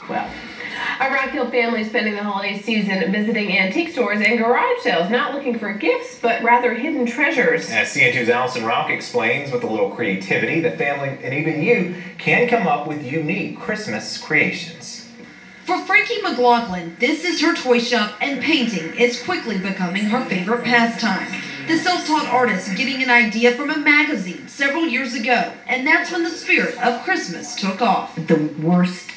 Well, a Rock Hill family is spending the holiday season visiting antique stores and garage sales, not looking for gifts, but rather hidden treasures. As CN2's Allison Rock explains, with a little creativity, the family and even you can come up with unique Christmas creations. For Frankie McLaughlin, this is her toy shop, and painting is quickly becoming her favorite pastime. The self-taught artist getting an idea from a magazine several years ago, and that's when the spirit of Christmas took off. The worst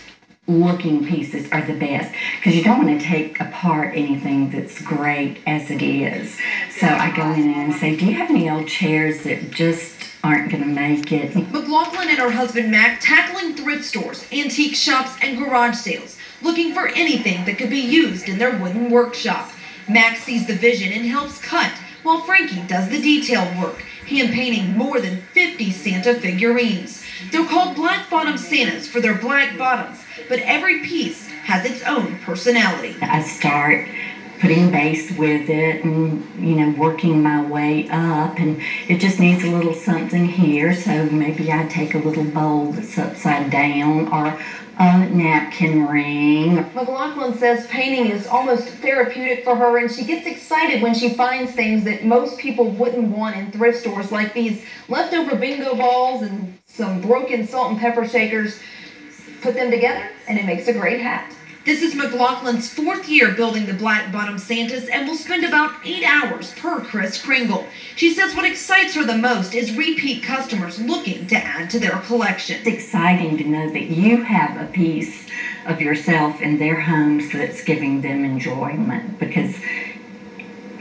looking pieces are the best because you don't want to take apart anything that's great as it is. So I go in and say, do you have any old chairs that just aren't going to make it? McLaughlin and her husband Mac tackling thrift stores, antique shops, and garage sales, looking for anything that could be used in their wooden workshop. Mac sees the vision and helps cut, while Frankie does the detailed work, hand painting more than 50 Santa figurines. They're called Black Bottom Santas for their black bottoms, but every piece has its own personality. I start putting base with it and, working my way up, and it just needs a little something here, so maybe I take a little bowl that's upside down or a napkin ring. McLaughlin says painting is almost therapeutic for her, and she gets excited when she finds things that most people wouldn't want in thrift stores, like these leftover bingo balls and some broken salt and pepper shakers. Put them together and it makes a great hat. This is McLaughlin's 4th year building the Black Bottom Santas and will spend about 8 hours per Kris Kringle. She says what excites her the most is repeat customers looking to add to their collection. It's exciting to know that you have a piece of yourself in their homes that's giving them enjoyment, because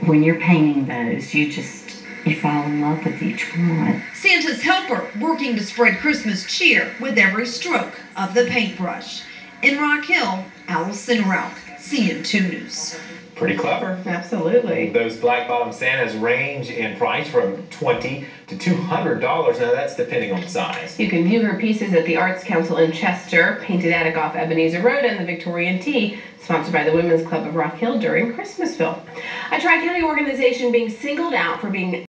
when you're painting those, you fall in love with each one. Santa's helper working to spread Christmas cheer with every stroke of the paintbrush. In Rock Hill, Allison Rock, CN2 News. Pretty clever. Absolutely. Those Black Bottom Santas range in price from $20 to $200. Now that's depending on the size. You can view her pieces at the Arts Council in Chester, painted attic off Ebenezer Road, and the Victorian Tea, sponsored by the Women's Club of Rock Hill during Christmasville. A Tri-County organization being singled out for being